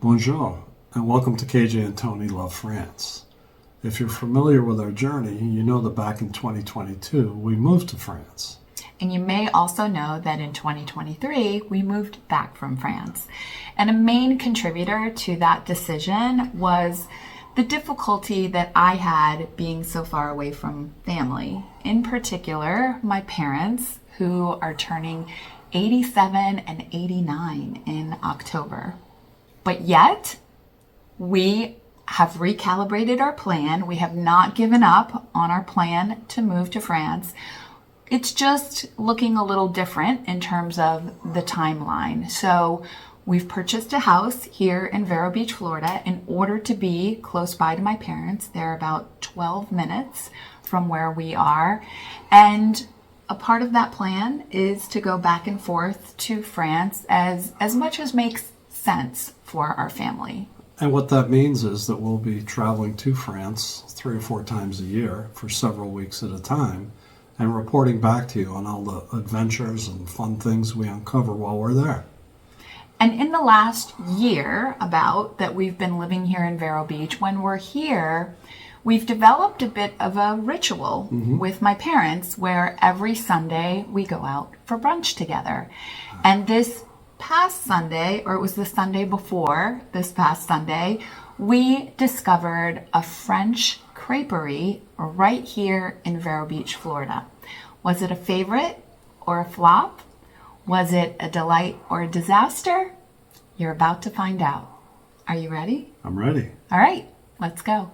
Bonjour, and welcome to KJ and Tony Love France. If you're familiar with our journey, you know that back in 2022, we moved to France. And you may also know that in 2023, we moved back from France. And a main contributor to that decision was the difficulty that I had being so far away from family. In particular, my parents, who are turning 87 and 89 in October. But yet, we have recalibrated our plan. We have not given up on our plan to move to France. It's just looking a little different in terms of the timeline. So we've purchased a house here in Vero Beach, Florida, in order to be close by to my parents. They're about 12 minutes from where we are. And a part of that plan is to go back and forth to France as much as makes sense for our family. And what that means is that we'll be traveling to France 3 or 4 times a year for several weeks at a time and reporting back to you on all the adventures and fun things we uncover while we're there. And in the last year about that we've been living here in Vero Beach, when we're here, we've developed a bit of a ritual with my parents where every Sunday we go out for brunch together. And this past Sunday, or it was the Sunday before this past Sunday, we discovered a French creperie right here in Vero Beach, Florida. Was it a favorite or a flop? Was it a delight or a disaster? You're about to find out. Are you ready? I'm ready. All right, let's go.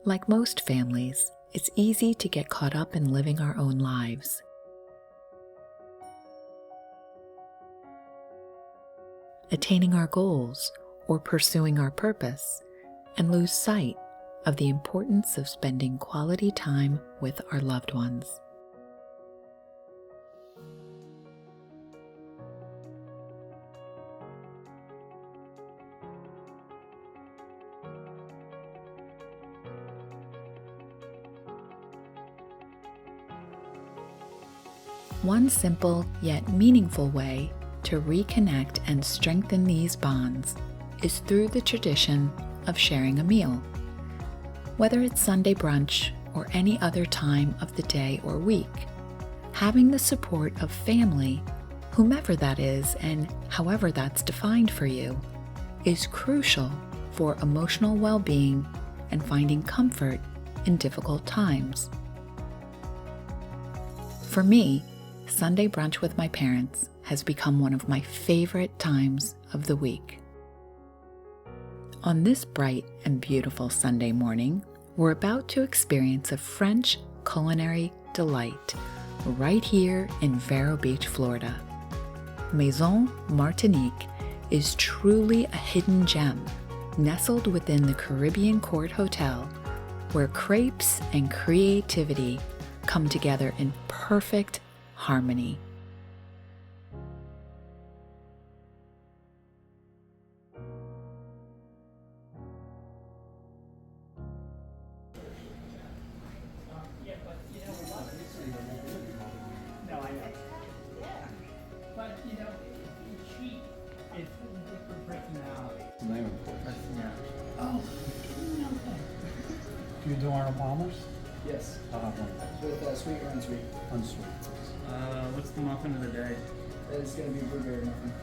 Like most families, it's easy to get caught up in living our own lives. Attaining our goals or pursuing our purpose, and lose sight of the importance of spending quality time with our loved ones. One simple yet meaningful way to reconnect and strengthen these bonds is through the tradition of sharing a meal. Whether it's Sunday brunch or any other time of the day or week, having the support of family, whomever that is and however that's defined for you, is crucial for emotional well-being and finding comfort in difficult times. For me, Sunday brunch with my parents has become one of my favorite times of the week. On this bright and beautiful Sunday morning, we're about to experience a French culinary delight right here in Vero Beach, Florida. Maison Martinique is truly a hidden gem nestled within the Caribbean Court Hotel, where crepes and creativity come together in perfect harmony. Oh, no way. Do you do Arnold Palmer's? Yes. I'll have one. With sweet or unsweet? Unsweet. What's the muffin of the day? It's going to be blueberry muffin.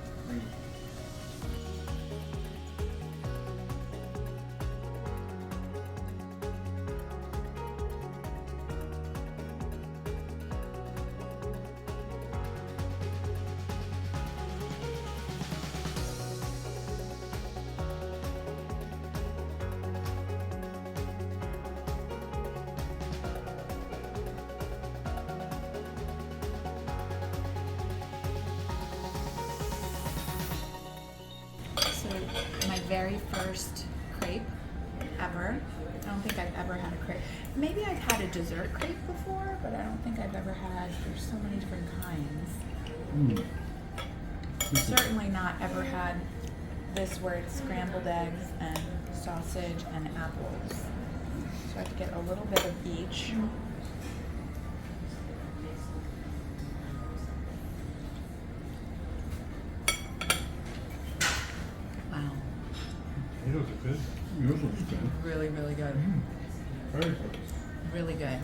So my very first crepe ever. I don't think I've ever had a crepe. Maybe I've had a dessert crepe before, but I don't think I've ever had, there's so many different kinds. Certainly not ever had this where it's scrambled eggs and sausage and apples. So I have to get a little bit of each. Yours are good. Yours looks good. Really, really good. Very good. Really good.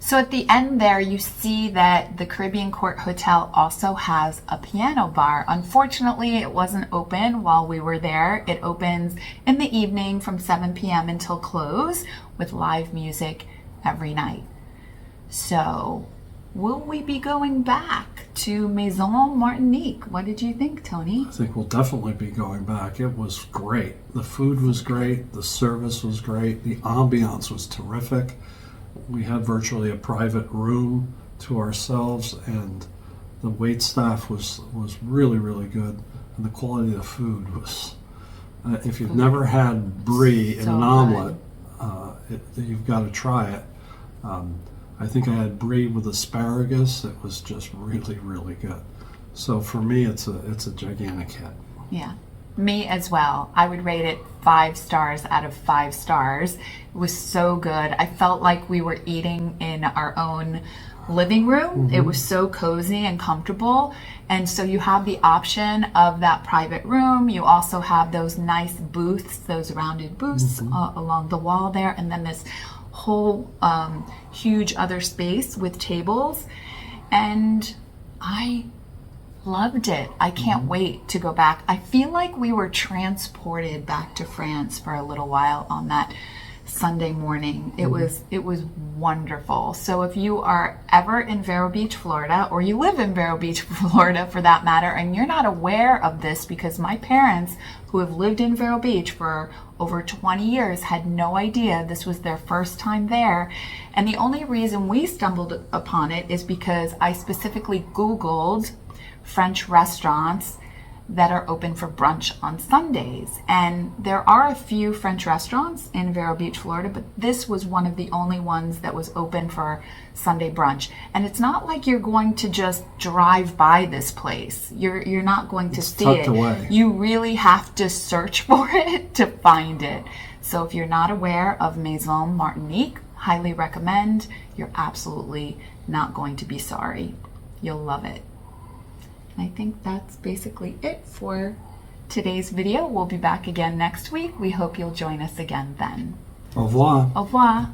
So at the end there, you see that the Caribbean Court Hotel also has a piano bar. Unfortunately, it wasn't open while we were there. It opens in the evening from 7 p.m. until close with live music every night. So will we be going back to Maison Martinique? What did you think, Tony? I think we'll definitely be going back. It was great. The food was great. The service was great. The ambiance was terrific. We had virtually a private room to ourselves, and the wait staff was really, really good. And the quality of the food was, if you've never had brie in So an good. omelet, you've got to try it. I think I had brie with asparagus. It was just really, really good. So for me, it's a gigantic hit. Yeah, me as well. I would rate it 5 stars out of 5 stars. It was so good. I felt like we were eating in our own living room. It was so cozy and comfortable. And so you have the option of that private room. You also have those nice booths, those rounded booths along the wall there. And then this whole huge other space with tables. And I loved it. I can't wait to go back. I feel like we were transported back to France for a little while on that Sunday morning. It was wonderful. So if you are ever in Vero Beach, Florida, or you live in Vero Beach, Florida for that matter, and you're not aware of this, because my parents, who have lived in Vero Beach for over 20 years, had no idea this was their first time there. And the only reason we stumbled upon it is because I specifically Googled French restaurants that are open for brunch on Sundays. And there are a few French restaurants in Vero Beach, Florida, but this was one of the only ones that was open for Sunday brunch. And it's not like you're going to just drive by this place. You're not going to see tucked it. away. You really have to search for it to find it. So if you're not aware of Maison Martinique, highly recommend. You're absolutely not going to be sorry. You'll love it. And I think that's basically it for today's video. We'll be back again next week. We hope you'll join us again then. Au revoir. Au revoir.